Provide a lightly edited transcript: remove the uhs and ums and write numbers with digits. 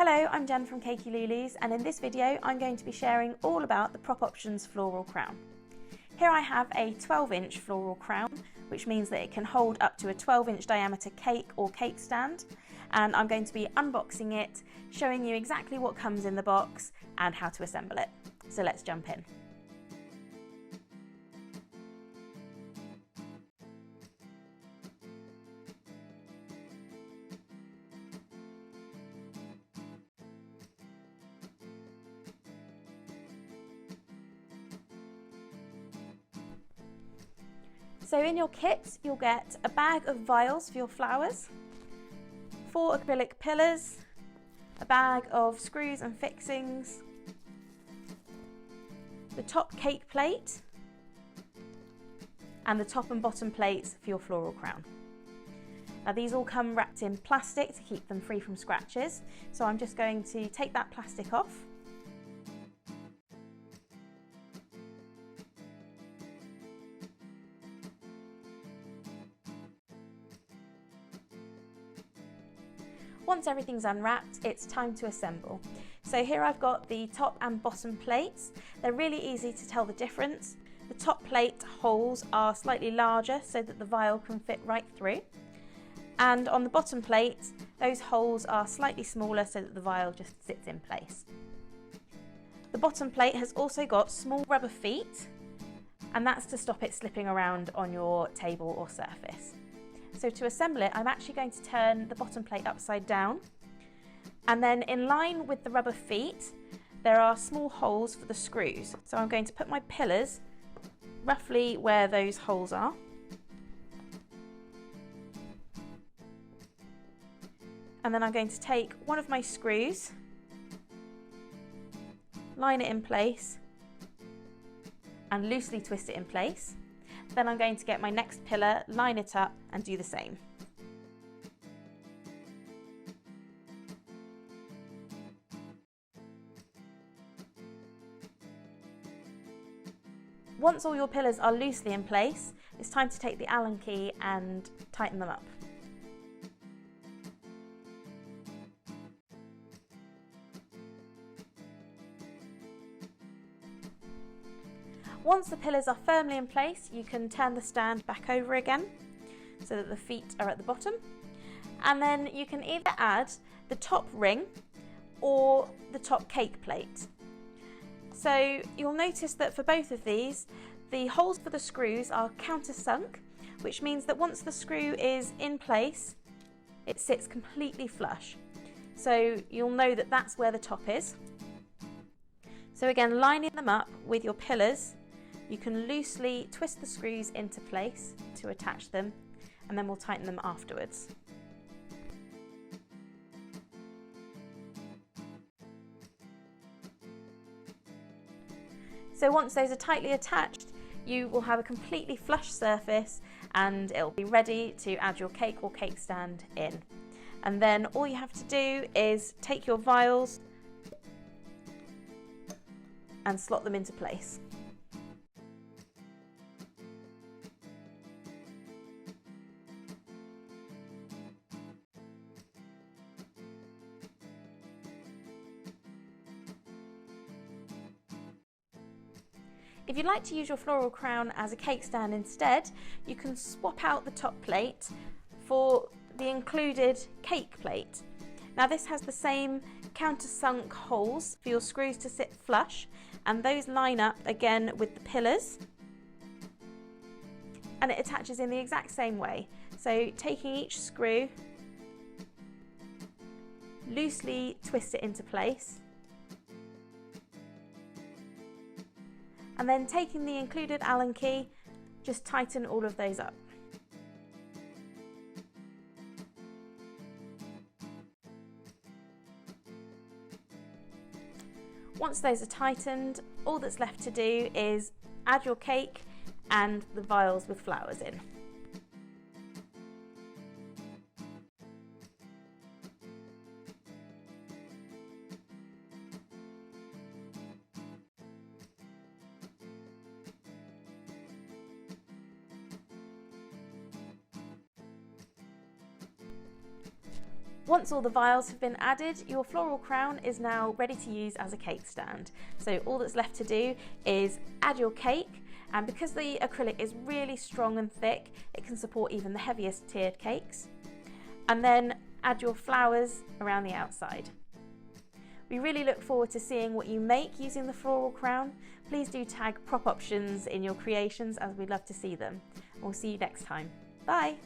Hello, I'm Jen from Cakey Lulu's, and in this video I'm going to be sharing all about the Prop Options Floral Crown. Here I have a 12-inch floral crown, which means that it can hold up to a 12-inch diameter cake or cake stand, and I'm going to be unboxing it, showing you exactly what comes in the box and how to assemble it. So let's jump in. So in your kit, you'll get a bag of vials for your flowers, 4 acrylic pillars, a bag of screws and fixings, the top cake plate, and the top and bottom plates for your floral crown. Now these all come wrapped in plastic to keep them free from scratches, so I'm just going to take that plastic off. Once everything's unwrapped, it's time to assemble. So here I've got the top and bottom plates. They're really easy to tell the difference. The top plate holes are slightly larger so that the vial can fit right through. And on the bottom plate, those holes are slightly smaller so that the vial just sits in place. The bottom plate has also got small rubber feet, and that's to stop it slipping around on your table or surface. So to assemble it, I'm actually going to turn the bottom plate upside down, and then in line with the rubber feet, there are small holes for the screws. So I'm going to put my pillars roughly where those holes are. And then I'm going to take one of my screws, line it in place, and loosely twist it in place. Then I'm going to get my next pillar, line it up, and do the same. Once all your pillars are loosely in place, it's time to take the Allen key and tighten them up. Once the pillars are firmly in place, you can turn the stand back over again so that the feet are at the bottom, and then you can either add the top ring or the top cake plate. So you'll notice that for both of these, the holes for the screws are countersunk, which means that once the screw is in place, it sits completely flush. So you'll know that that's where the top is. So again, lining them up with your pillars, you can loosely twist the screws into place to attach them, and then we'll tighten them afterwards. So once those are tightly attached, you will have a completely flush surface and it'll be ready to add your cake or cake stand in. And then all you have to do is take your vials and slot them into place. If you'd like to use your floral crown as a cake stand instead, you can swap out the top plate for the included cake plate. Now this has the same countersunk holes for your screws to sit flush, and those line up again with the pillars, and it attaches in the exact same way. So taking each screw, loosely twist it into place, and then taking the included Allen key, just tighten all of those up. Once those are tightened, all that's left to do is add your cake and the vials with flowers in. Once all the vials have been added, your floral crown is now ready to use as a cake stand. So all that's left to do is add your cake, and because the acrylic is really strong and thick, it can support even the heaviest tiered cakes. And then add your flowers around the outside. We really look forward to seeing what you make using the floral crown. Please do tag prop options in your creations, as we'd love to see them. We'll see you next time. Bye!